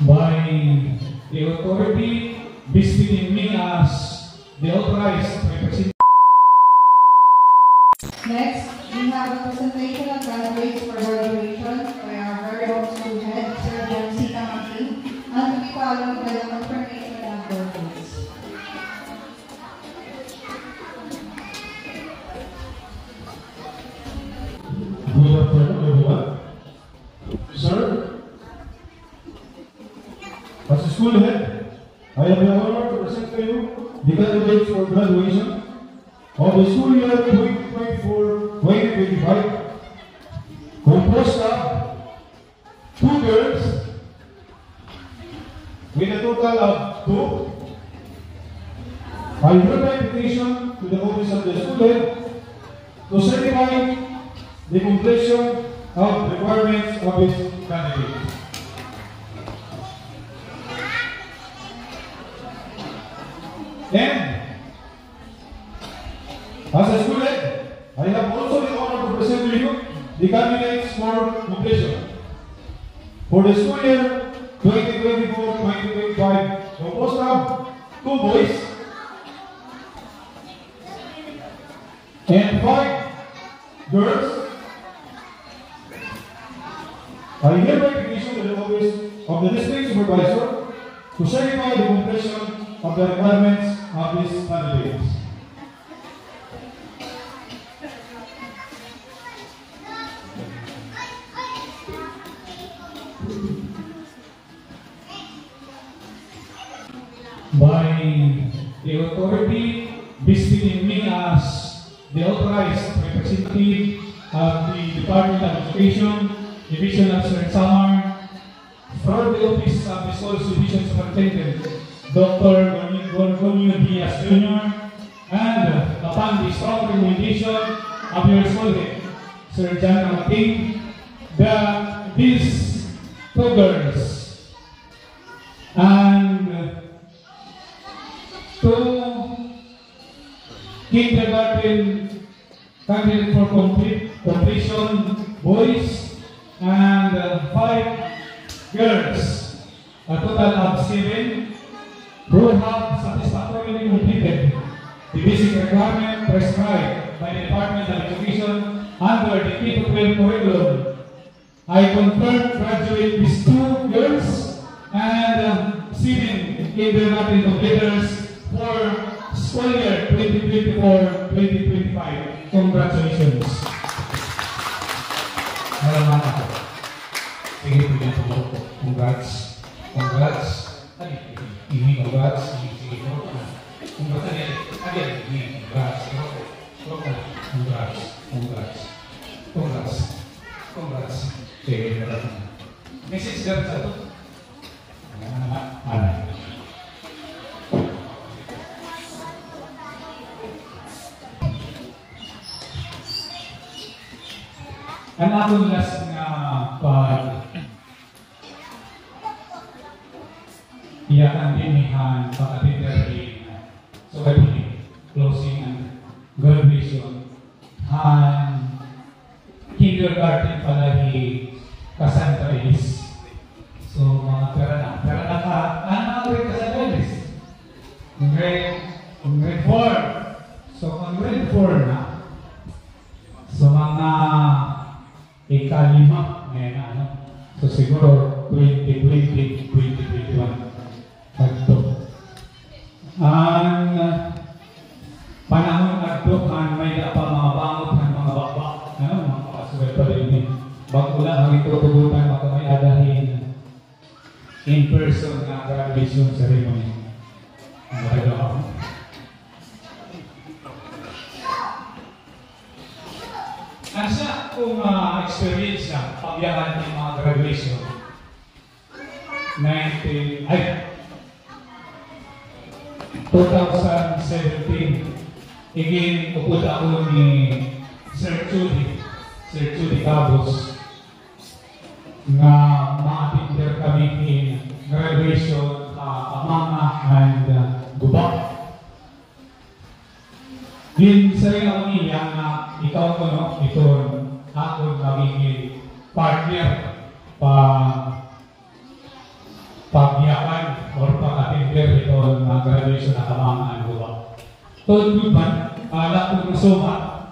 by the authority vested in me as the authorized representative. Next, we have a presentation of graduates for graduation by our very own school head, Sir John Martin, and to be followed by the confirmation of birthdays. Good afternoon, everyone. Sir, as a school head, I have the honor to present to you the candidates for graduation of the school year 2024-2025, composed of 2 girls with a total of 2. I hereby petition to the office of the school head to certify the completion of requirements of its candidate. And as a school head, I have also the honor to present to you the candidates for completion for the school year 2024-2025, composed of 2 boys and 5 girls. I hereby petition to the office of the district supervisor to certify the completion of the requirements of these candidates. By the authority vested in me as the authorized representative of the Department of Education, Division of Sir Samar, from the office of the School's Division Superintendent, Dr. Gorgonio Diaz Jr., and upon the strong recommendation of your school head, Sir John Martin, these 2 girls and 2 kindergarten candidates for completion boys and 5 girls, a total of 7, who have satisfactorily completed the basic requirement prescribed by the Department of Education under the K-12 curriculum. I confirm graduate these 2 girls and 7 kindergarten completers for school year 2024-2025. Congratulations. Sige, congrats. Congrats. Ini congrats. Sige, congrats. Congrats. Congrats. Congrats. Congrats. Sige, message dapat satu. Ang akong last nga iyakan dinihan pagkatitering so closing and graduation and kindergarten palahi Santa Elis. So mga pera na ka ano rin Santa Elis? Grade 4. So kung grade 4 na, so mga ikalima ngayon ano. So siguro 2020, 2021 agto. Ang panahon agto kan may pa mga bangot ng mga baba, ano mga kasugal pa rin. Bago lang ang itutugutan baka may adahin in person na graduation ceremony. Magagawa. Asa kung experience na pagyahan ng mga graduation 2017, again, upod ako ni Sir Judy Cabos na ma-attender kami in graduation Amanga and Gubak. Din sa rin ako niya na ikaw ko no, ito ako magiging partner pa prepare ito ng graduation na kamangan ko ba. Tod man, lahat ng suma,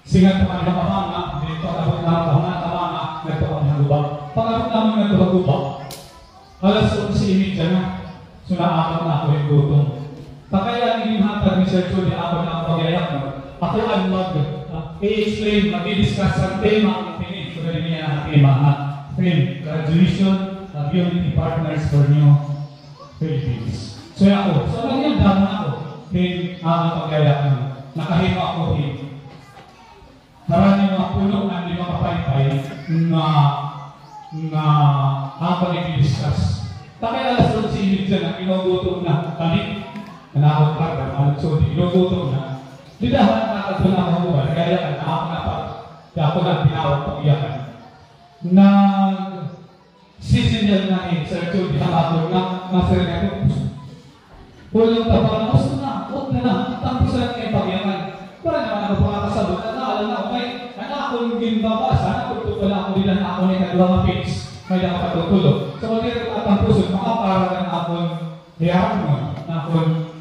singat naman ng kamanga, dito ako na kamanga, nagto kami ng guba. Pagkakot namin nagto ng guba, alas 11:30 na, so naakot na ako yung gutong. Kaya yung hatag ni Sir Judy, ako na ang pagyayak mo. Ako ang mag-i-explain, mag-i-discuss ang tema ang tingin. So ganun niya ang tema na graduation of Unity Partners for New Philippines. So ganyan damo na ako. Ang pagyayak mo. Nakahima ako maraming mga puno ang mga kapaypay na ang pag-i-discuss. Kaya alas 11:30 na inugutom na kami. Nanakot ka, so inugutom na. Didahan nakatun na ako ba, kaya ka na ako na pa. Kaya ako na tinawag pag-iyakan. Nag-sisinil na Sir Judy ang ako na master na ito. Pulang tapang, gusto na, huwag na, tapos lang kayo pag-iyakan. Para naman ako pakakasabot na naalam na, okay, akong gimbabasa, nakutulog pala ako nila na ako na ikadawang page, may nakapatutulog. So kung nila ang puso, makaparalan na akong hiyarap mo, na akong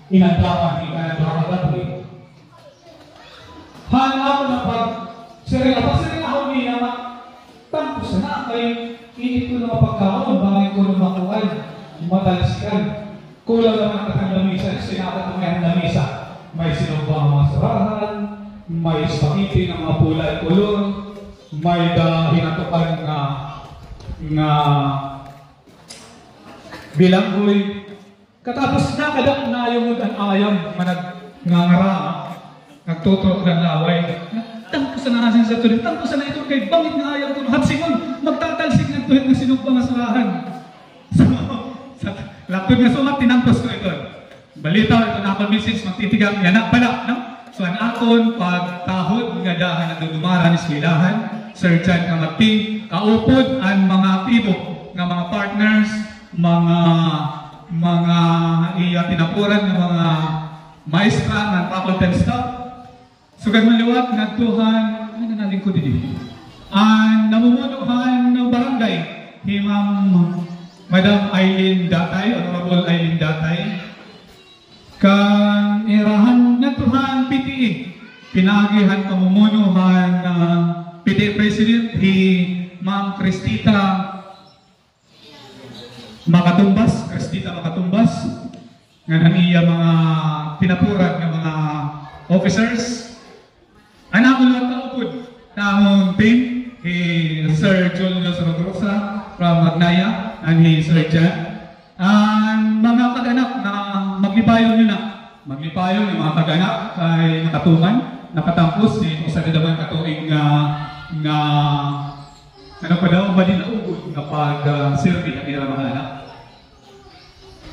inandawan, ikanandawan gatli. Hana ako na pag-sirila ako niya, tampos na, kay init ko na mapagkaon, bakit ko na makuhay, matalasikan. Kulang naman katang lamisa, sinakat ng mga lamisa. May sinubang mga sarahan, may spaghetti ng mga pula at kulor, may hinatukan nga bilanggoy. Katapos na kadak na yung ayam manag-ngangarama, nagtutok ng laway. Tampusan na nasin sa tuloy, tampusan na ito kay bangit na ayam ito, hatsingon, magtatalsik ng tuhit ng sinubang mga sarahan. So, sa laptop na sumat, tinampos ko ito. Balita ito na akong message, magtitigang yanak pala, no? So, ang akon, pagtahod, nga dahan na dudumaran is wilahan, Sir John Kamati, kaupod, ang mga aktibo, ng mga partners, mga tinapuran, ng mga maestra, ng faculty and staff. So, ganmaliwat, nagtuhan, ano na natin ko din? Ang namumunuhan ng barangay, Madam Eileen Datay, Honorable Eileen Datay, kan irahan na tuhan PTE, pinagihan pamumunuhan PTE President Ma'am Cristita Makatumbas, nga iya mga pinapuran ng mga officers. Anak ko lang kaupod na among team, Sir Julius Rodrosa from Magnaya and Sir Jan. Ang mga kaganak na maglipayon nyo na. Maglipayon yung mga kaganak kay nakatuman, nakatampos, isa na naman katuing ano pa daw, malinaugod na pag-survey na kaya mga anak.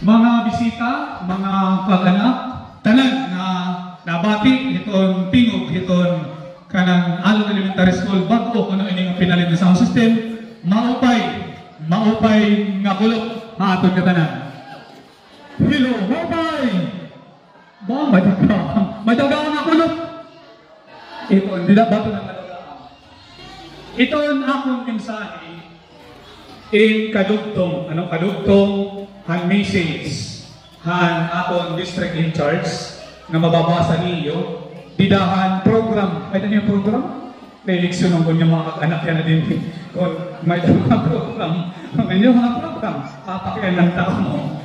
Mga bisita, mga kaganak, tanan na nabati, itong tingog, itong kanang Along Elementary School, bago kung ano yung pinalit na sound system, maupay nga kulok. Haatod ka tanan. Hello, maupay! Ba, madagang nga kulok. Ito, hindi na bato ng madagang. Ito ang akong mensahe. Kadugtong, ang message, ang akong district in charge, na mababasa niyo, didahan program. Ay, ano yung program? Eleksyon ng kanyang mga anak yan na din. Kung may mga program, papakiyan ng tao mo.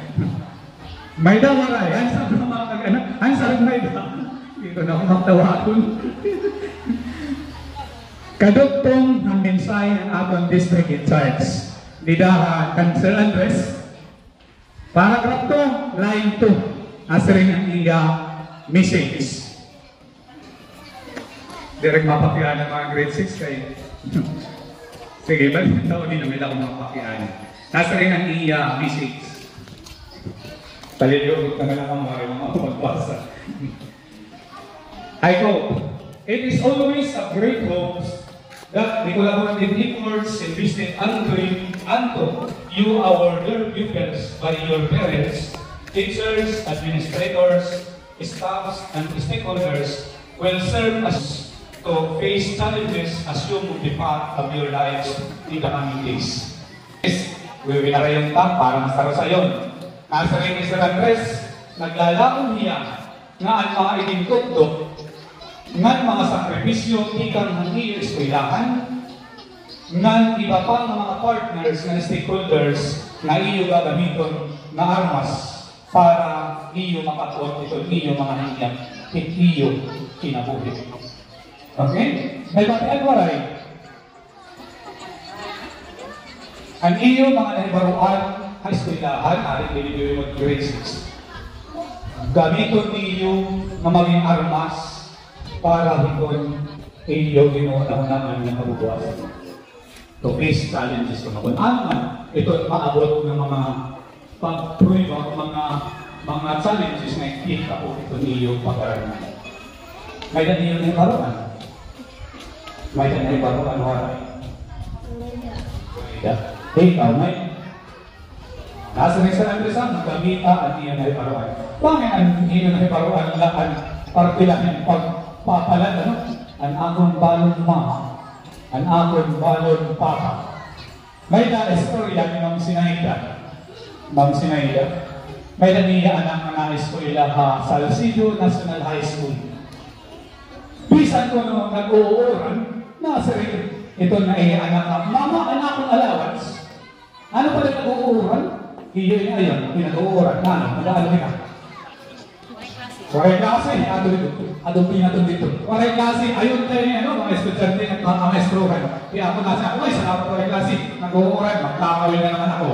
May dawaray, ang sabi ng mga kag-anak, ang sabi may dawaray. Ito na akong magtawakon. Kadugtong ang mensahe ng atong district in charge. Didahan, Council Andres, paragraph 2, line 2, rin ang iya message. Direct mapakiyan ng mga grade 6 kayo. Sige, balik na taon din na may akong mapakiyan. Nasa rin ang iya message. Taliliyog na lang ang mga magbasa. I quote, "It is always a great hope that the collaborative efforts invested unto you, our dear pupils, by your parents, teachers, administrators, staffs, and stakeholders will serve as to face challenges as you move the path of your lives in the coming days. Wiwinara yung tang para masaro sa yon. Nasa rin ni Sir Andres, naglalaon niya nga ang mga itinutugtog nga mga sakripisyo ikang ng iyo eskwelahan nga iba pa ng mga partners nga stakeholders na iyo gagamiton na armas para iyo makatuot ito iyo mga hingyan iyo kinabuhi. Okay? May batian waray. Ang iyo mga nahibaruan ay eskwelahan aring binibigay mo grade 6. Gamiton niyo na maging armas para hikon iyo ginuuna-unaan ng kabubuasan. To face challenges ko naman. Ito maabot ng mga pag-prove mga challenges na ikita po ito niyo pag-aralan. May na niyo na ibaruan. May na ibaruan waray. Ikaw, may nasa rin sa Andres ang gamita at niya na ibaruan. Bakit ang niyo na ibaruan laan para pilahin pagpapalan, ano? Ang akong balon ang akong balon papa. May na-estorya ni Ma'am Sinaida. Ma'am Sinaida. May naniya ang na-estorya ha Salcido National High School. Bisan ko naman nag-uuran, nasa rin ito na anak mama, anak kong allowance. Ano pala nag-uuran? Iyo yung ayon, pinag-uuran. Mag-aalam ka. Waray klase, atong pinatong dito. Waray klase, ayun tayo niya, mga estudyante at mga estrogan. Kaya ako nasa ako, ay salamat waray klase, nag-uuran, magkakawin na naman ako.